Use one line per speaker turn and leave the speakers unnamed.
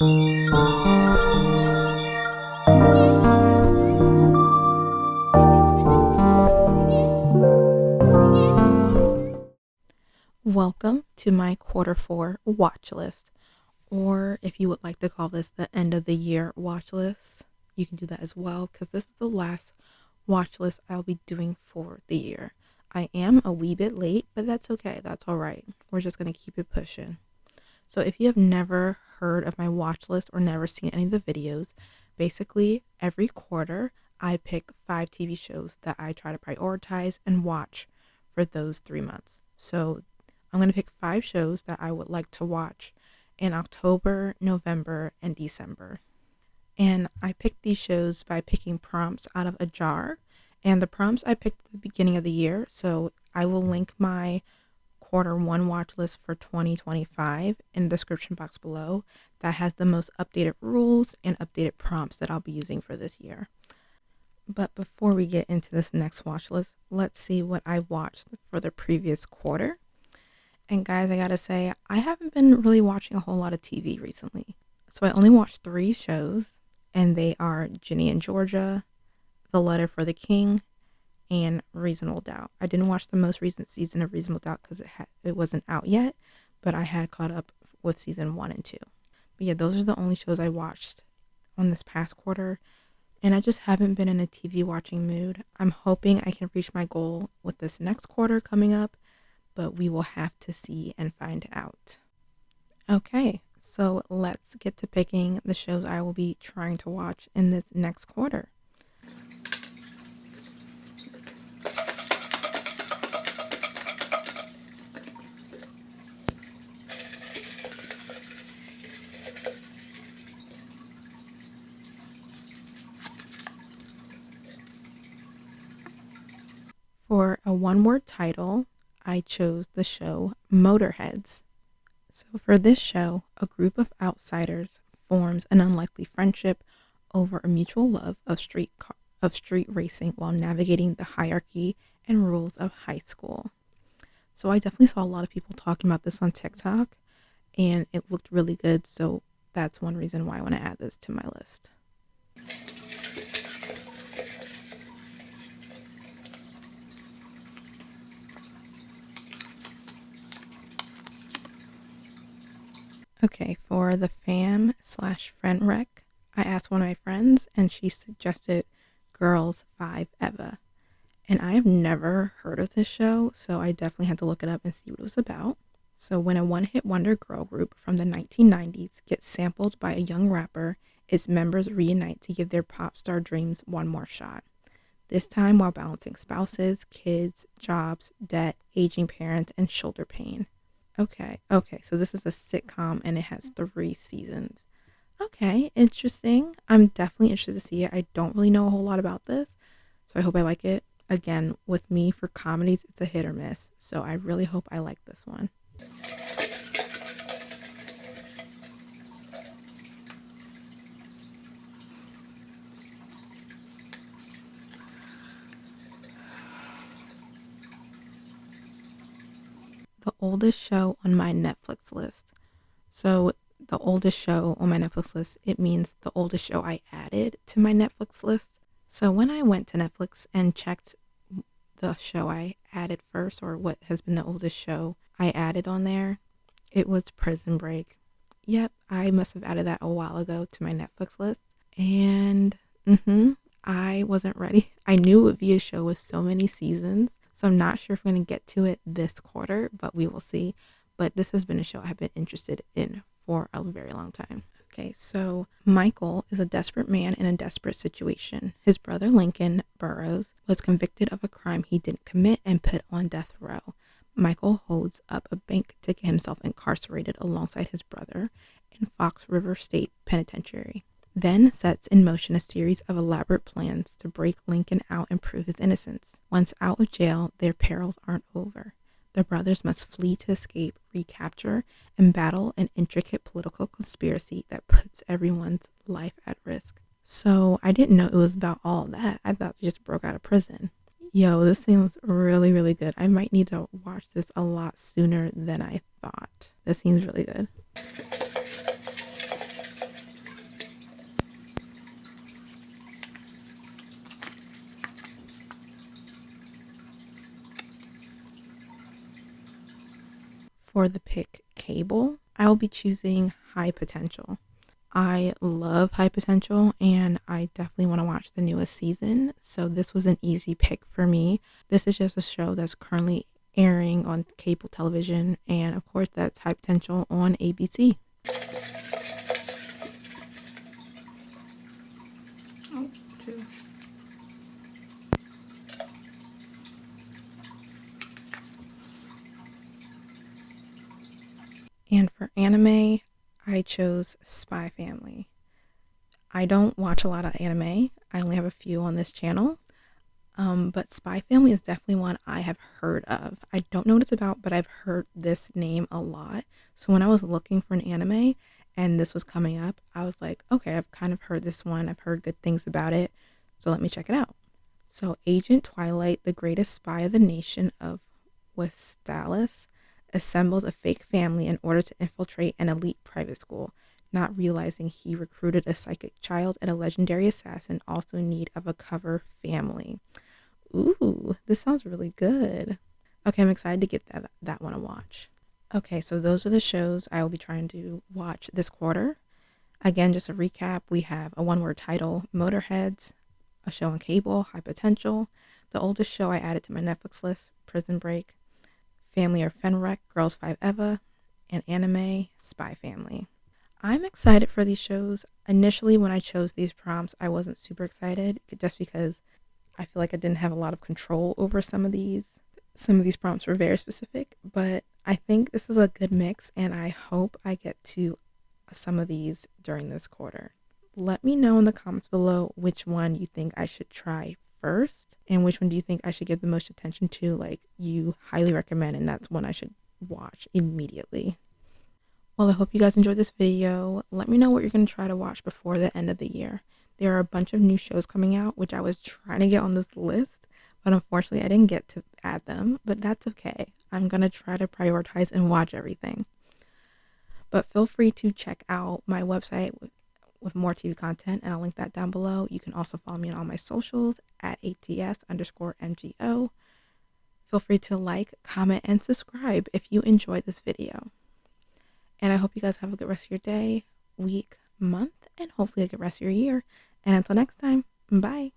Welcome to my quarter four watch list, or if you would like to call this the end of the year watch list, you can do that as well, because this is the last watch list I'll be doing for the year. I am a wee bit late, but that's okay. That's all right. We're just going to keep it pushing. So if you have never heard of my watch list or never seen any of the videos, basically every quarter I pick 5 TV shows that I try to prioritize and watch for those 3 months. So I'm going to pick 5 shows that I would like to watch in October, November, and December. And I picked these shows by picking prompts out of a jar. And the prompts I picked at the beginning of the year. So I will link my quarter one watch list for 2025 in the description box below. That has the most updated rules and updated prompts that I'll be using for this year. But before we get into this next watch list, let's see what I watched for the previous quarter. And guys, I gotta say, I haven't been really watching a whole lot of TV recently. So I only watched 3 shows, and they are Ginny and Georgia, The Letter for the King, and Reasonable Doubt. I didn't watch the most recent season of Reasonable Doubt because it wasn't out yet, but I had caught up with season 1 and 2. But yeah, those are the only shows I watched on this past quarter, and I just haven't been in a TV watching mood. I'm hoping I can reach my goal with this next quarter coming up, but we will have to see and find out. Okay, so let's get to picking the shows I will be trying to watch in this next quarter. For a one-word title, I chose the show Motorheads. So for this show, a group of outsiders forms an unlikely friendship over a mutual love of street racing while navigating the hierarchy and rules of high school. So I definitely saw a lot of people talking about this on TikTok, and it looked really good, so that's one reason why I want to add this to my list. Okay, for the fam/friend rec, I asked one of my friends and she suggested Girls 5 Eva. And I have never heard of this show, so I definitely had to look it up and see what it was about. So when a one-hit wonder girl group from the 1990s gets sampled by a young rapper, its members reunite to give their pop star dreams one more shot. This time while balancing spouses, kids, jobs, debt, aging parents, and shoulder pain. Okay, so this is a sitcom and it has 3 seasons. Okay, interesting. I'm definitely interested to see it. I don't really know a whole lot about this, so I hope I like it. Again, with me for comedies, it's a hit or miss, so I really hope I like this one. The oldest show on my Netflix list. So the oldest show on my Netflix list, it means the oldest show I added to my Netflix list. So when I went to Netflix and checked the show I added first, or what has been the oldest show I added on there, it was Prison Break. Yep, I must have added that a while ago to my Netflix list. And I wasn't ready. I knew it would be a show with so many seasons, so I'm not sure if I'm going to get to it this quarter, but we will see. But this has been a show I've been interested in for a very long time. Okay, so Michael is a desperate man in a desperate situation. His brother Lincoln Burrows was convicted of a crime he didn't commit and put on death row. Michael holds up a bank to get himself incarcerated alongside his brother in Fox River State Penitentiary. Then sets in motion a series of elaborate plans to break Lincoln out and prove his innocence. Once out of jail, their perils aren't over. The brothers must flee to escape, recapture, and battle an intricate political conspiracy that puts everyone's life at risk. So I didn't know it was about all that. I thought they just broke out of prison. Yo, this seems really, really good. I might need to watch this a lot sooner than I thought. This seems really good. for the pick cable, I will be choosing High Potential. I love High Potential and I definitely want to watch the newest season, so this was an easy pick for me. This is just a show that's currently airing on cable television, and of course, that's High Potential on ABC. Oh, two. And for anime, I chose Spy Family. I don't watch a lot of anime. I only have a few on this channel. But Spy Family is definitely one I have heard of. I don't know what it's about, but I've heard this name a lot. So when I was looking for an anime and this was coming up, I was like, okay, I've kind of heard this one. I've heard good things about it. So let me check it out. So Agent Twilight, the greatest spy of the nation of Westalis, assembles a fake family in order to infiltrate an elite private school, not realizing he recruited a psychic child and a legendary assassin also in need of a cover family. Ooh, this sounds really good. Okay, I'm excited to give that one a watch. Okay, so those are the shows I will be trying to watch this quarter. Again, just a recap, we have a one-word title, Motorheads, a show on cable, High Potential, the oldest show I added to my Netflix list, Prison Break, Family or Fenwreck, Girls 5 Eva, and anime, Spy Family. I'm excited for these shows. Initially, when I chose these prompts, I wasn't super excited just because I feel like I didn't have a lot of control over some of these. Some of these prompts were very specific, but I think this is a good mix and I hope I get to some of these during this quarter. Let me know in the comments below which one you think I should try first and which one do you think I should give the most attention to, like you highly recommend and that's one I should watch immediately. Well, I hope you guys enjoyed this video. Let me know what you're going to try to watch before the end of the year. There are a bunch of new shows coming out, which I was trying to get on this list, but unfortunately I didn't get to add them, but that's okay. I'm going to try to prioritize and watch everything. But feel free to check out my website with more TV content, and I'll link that down below. You can also follow me on all my socials at ATS_MGO. Feel free to like, comment, and subscribe if you enjoyed this video. And I hope you guys have a good rest of your day, week, month, and hopefully a good rest of your year. And until next time, bye.